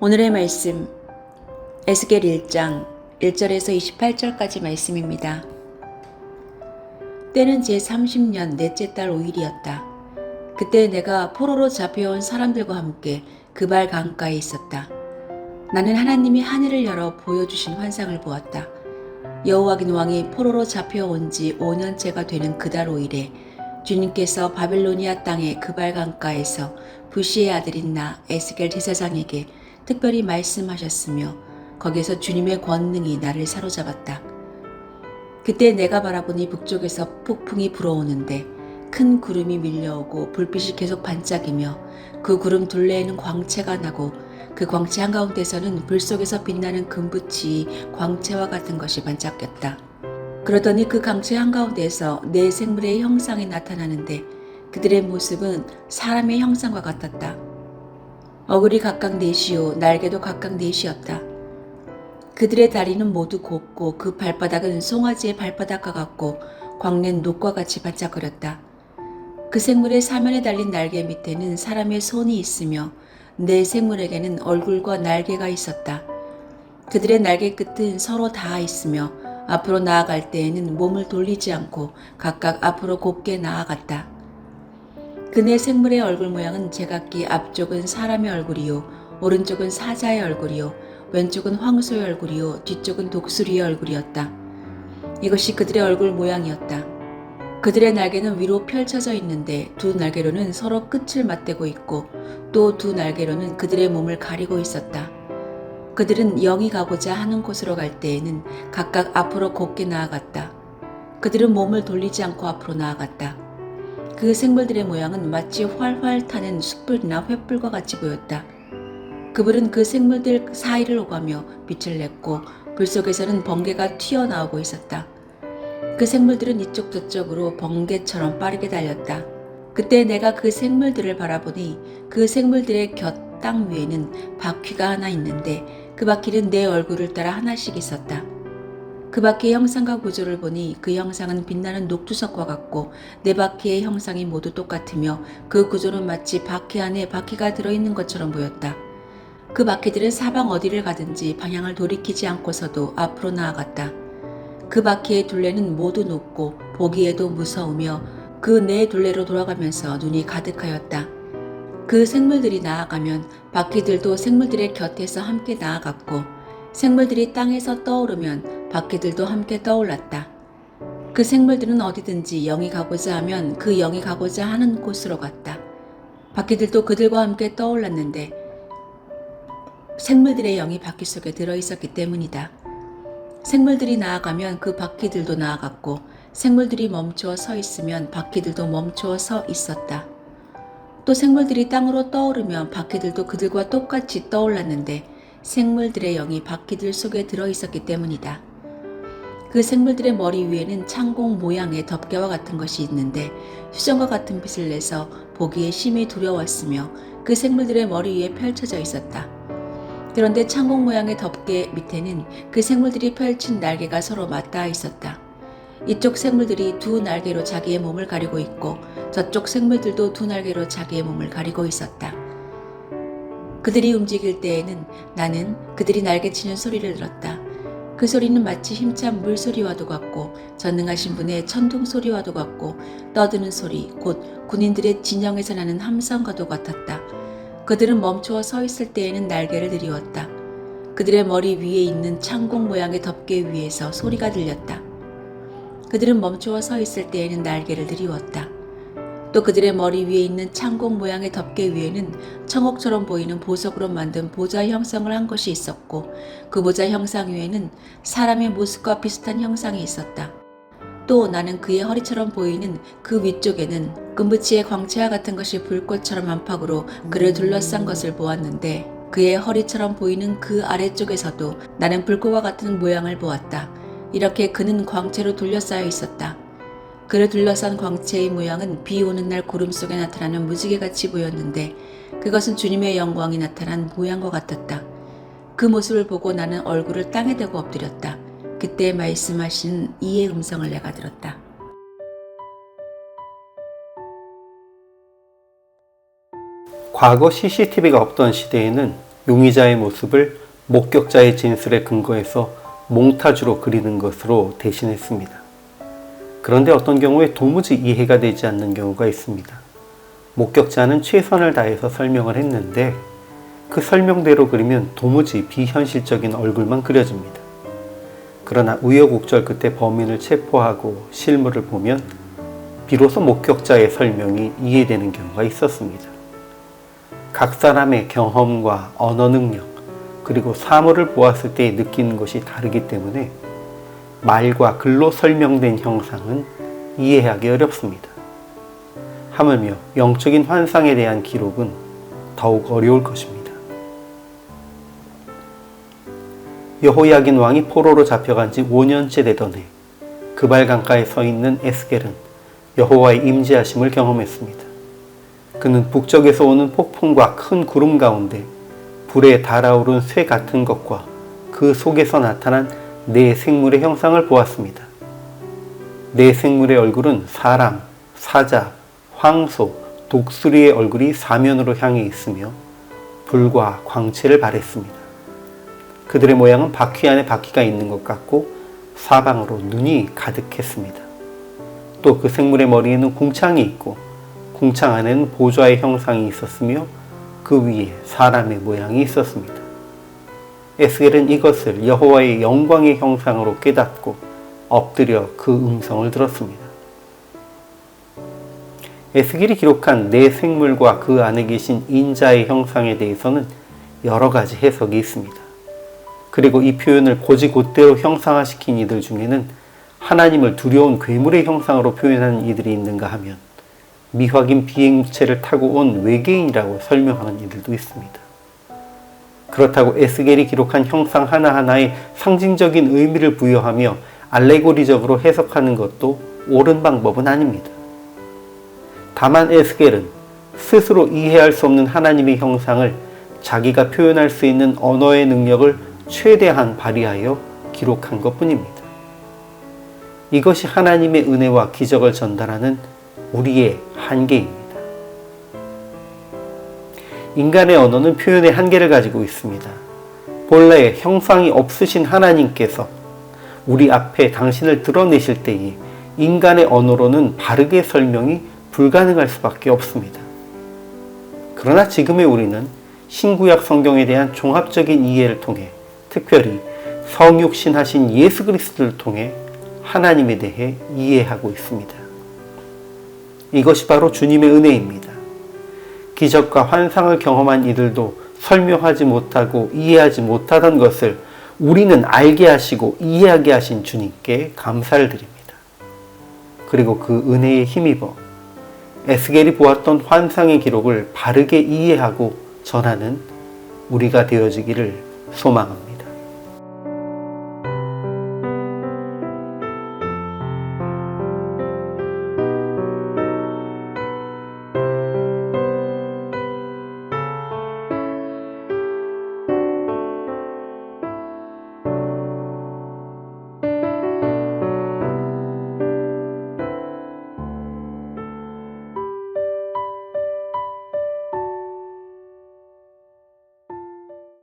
오늘의 말씀 에스겔 1장 1절에서 28절까지 말씀입니다. 때는 제30년 넷째 달 5일이었다. 그때 내가 포로로 잡혀온 사람들과 함께 그발 강가에 있었다. 나는 하나님이 하늘을 열어 보여주신 환상을 보았다. 여호와긴 왕이 포로로 잡혀온 지 5년째가 되는 그달 5일에 주님께서 바벨로니아 땅의 그발 강가에서 부시의 아들인 나 에스겔 제사장에게 특별히 말씀하셨으며 거기에서 주님의 권능이 나를 사로잡았다. 그때 내가 바라보니 북쪽에서 폭풍이 불어오는데 큰 구름이 밀려오고 불빛이 계속 반짝이며 그 구름 둘레에는 광채가 나고 그 광채 한가운데서는 불 속에서 빛나는 금붙이 광채와 같은 것이 반짝였다. 그러더니 그 광채 한가운데에서 네 생물의 형상이 나타나는데 그들의 모습은 사람의 형상과 같았다. 얼굴이 각각 넷이요 날개도 각각 넷이었다. 그들의 다리는 모두 곱고 그 발바닥은 송아지의 발바닥과 같고 광낸 녹과 같이 반짝거렸다. 그 생물의 사면에 달린 날개 밑에는 사람의 손이 있으며 네 생물에게는 얼굴과 날개가 있었다. 그들의 날개 끝은 서로 닿아 있으며 앞으로 나아갈 때에는 몸을 돌리지 않고 각각 앞으로 곱게 나아갔다. 그 네 생물의 얼굴 모양은 제각기 앞쪽은 사람의 얼굴이요 오른쪽은 사자의 얼굴이요 왼쪽은 황소의 얼굴이요 뒤쪽은 독수리의 얼굴이었다. 이것이 그들의 얼굴 모양이었다. 그들의 날개는 위로 펼쳐져 있는데 두 날개로는 서로 끝을 맞대고 있고 또 두 날개로는 그들의 몸을 가리고 있었다. 그들은 영이 가고자 하는 곳으로 갈 때에는 각각 앞으로 곱게 나아갔다. 그들은 몸을 돌리지 않고 앞으로 나아갔다. 그 생물들의 모양은 마치 활활 타는 숯불이나 횃불과 같이 보였다. 그불은 그 생물들 사이를 오가며 빛을 냈고 불 속에서는 번개가 튀어나오고 있었다. 그 생물들은 이쪽 저쪽으로 번개처럼 빠르게 달렸다. 그때 내가 그 생물들을 바라보니 그 생물들의 곁 땅 위에는 바퀴가 하나 있는데 그 바퀴는 내 얼굴을 따라 하나씩 있었다. 그 바퀴의 형상과 구조를 보니 그 형상은 빛나는 녹두석과 같고 네 바퀴의 형상이 모두 똑같으며 그 구조는 마치 바퀴 안에 바퀴가 들어있는 것처럼 보였다. 그 바퀴들은 사방 어디를 가든지 방향을 돌이키지 않고서도 앞으로 나아갔다. 그 바퀴의 둘레는 모두 높고 보기에도 무서우며 그 네 둘레로 돌아가면서 눈이 가득하였다. 그 생물들이 나아가면 바퀴들도 생물들의 곁에서 함께 나아갔고 생물들이 땅에서 떠오르면 바퀴들도 함께 떠올랐다. 그 생물들은 어디든지 영이 가고자 하면 그 영이 가고자 하는 곳으로 갔다. 바퀴들도 그들과 함께 떠올랐는데 생물들의 영이 바퀴 속에 들어있었기 때문이다. 생물들이 나아가면 그 바퀴들도 나아갔고 생물들이 멈추어 서 있으면 바퀴들도 멈추어 서 있었다. 또 생물들이 땅으로 떠오르면 바퀴들도 그들과 똑같이 떠올랐는데 생물들의 영이 바퀴들 속에 들어있었기 때문이다. 그 생물들의 머리 위에는 창공 모양의 덮개와 같은 것이 있는데 수정과 같은 빛을 내서 보기에 심히 두려웠으며 그 생물들의 머리 위에 펼쳐져 있었다. 그런데 창공 모양의 덮개 밑에는 그 생물들이 펼친 날개가 서로 맞닿아 있었다. 이쪽 생물들이 두 날개로 자기의 몸을 가리고 있고 저쪽 생물들도 두 날개로 자기의 몸을 가리고 있었다. 그들이 움직일 때에는 나는 그들이 날개치는 소리를 들었다. 그 소리는 마치 힘찬 물소리와도 같고 전능하신 분의 천둥 소리와도 같고 떠드는 소리 곧 군인들의 진영에서 나는 함성과도 같았다. 그들은 멈추어 서 있을 때에는 날개를 들이웠다. 그들의 머리 위에 있는 창공 모양의 덮개 위에서 소리가 들렸다. 그들은 멈추어 서 있을 때에는 날개를 들이웠다. 또 그들의 머리 위에 있는 창공 모양의 덮개 위에는 청옥처럼 보이는 보석으로 만든 보좌 형상을 한 것이 있었고 그 보좌 형상 위에는 사람의 모습과 비슷한 형상이 있었다. 또 나는 그의 허리처럼 보이는 그 위쪽에는 금붙이의 광채와 같은 것이 불꽃처럼 안팎으로 그를 둘러싼 것을 보았는데 그의 허리처럼 보이는 그 아래쪽에서도 나는 불꽃과 같은 모양을 보았다. 이렇게 그는 광채로 둘러싸여 있었다. 그를 둘러싼 광채의 모양은 비 오는 날 구름 속에 나타나는 무지개같이 보였는데 그것은 주님의 영광이 나타난 모양과 같았다. 그 모습을 보고 나는 얼굴을 땅에 대고 엎드렸다. 그때 말씀하신 이의 음성을 내가 들었다. 과거 CCTV가 없던 시대에는 용의자의 모습을 목격자의 진술에 근거해서 몽타주로 그리는 것으로 대신했습니다. 그런데 어떤 경우에 도무지 이해가 되지 않는 경우가 있습니다. 목격자는 최선을 다해서 설명을 했는데 그 설명대로 그리면 도무지 비현실적인 얼굴만 그려집니다. 그러나 우여곡절 끝에 범인을 체포하고 실물을 보면 비로소 목격자의 설명이 이해되는 경우가 있었습니다. 각 사람의 경험과 언어 능력, 그리고 사물을 보았을 때 느끼는 것이 다르기 때문에 말과 글로 설명된 형상은 이해하기 어렵습니다. 하물며 영적인 환상에 대한 기록은 더욱 어려울 것입니다. 여호야긴 왕이 포로로 잡혀간 지 5년째 되던 해, 그발 강가에 서 있는 에스겔은 여호와의 임재하심을 경험했습니다. 그는 북쪽에서 오는 폭풍과 큰 구름 가운데 불에 달아오른 쇠 같은 것과 그 속에서 나타난 네 생물의 형상을 보았습니다. 네 생물의 얼굴은 사람, 사자, 황소, 독수리의 얼굴이 사면으로 향해 있으며 불과 광채를 발했습니다. 그들의 모양은 바퀴 안에 바퀴가 있는 것 같고 사방으로 눈이 가득했습니다. 또 그 생물의 머리에는 궁창이 있고 궁창 안에는 보좌의 형상이 있었으며 그 위에 사람의 모양이 있었습니다. 에스겔은 이것을 여호와의 영광의 형상으로 깨닫고 엎드려 그 음성을 들었습니다. 에스겔이 기록한 네 생물과 그 안에 계신 인자의 형상에 대해서는 여러 가지 해석이 있습니다. 그리고 이 표현을 곧이곧대로 형상화시킨 이들 중에는 하나님을 두려운 괴물의 형상으로 표현하는 이들이 있는가 하면 미확인 비행체를 타고 온 외계인이라고 설명하는 이들도 있습니다. 그렇다고 에스겔이 기록한 형상 하나하나에 상징적인 의미를 부여하며 알레고리적으로 해석하는 것도 옳은 방법은 아닙니다. 다만 에스겔은 스스로 이해할 수 없는 하나님의 형상을 자기가 표현할 수 있는 언어의 능력을 최대한 발휘하여 기록한 것뿐입니다. 이것이 하나님의 은혜와 기적을 전달하는 우리의 한계입니다. 인간의 언어는 표현의 한계를 가지고 있습니다. 본래 형상이 없으신 하나님께서 우리 앞에 당신을 드러내실 때에 인간의 언어로는 바르게 설명이 불가능할 수밖에 없습니다. 그러나 지금의 우리는 신구약 성경에 대한 종합적인 이해를 통해 특별히 성육신하신 예수 그리스도를 통해 하나님에 대해 이해하고 있습니다. 이것이 바로 주님의 은혜입니다. 기적과 환상을 경험한 이들도 설명하지 못하고 이해하지 못하던 것을 우리는 알게 하시고 이해하게 하신 주님께 감사를 드립니다. 그리고 그 은혜에 힘입어 에스겔이 보았던 환상의 기록을 바르게 이해하고 전하는 우리가 되어지기를 소망합니다.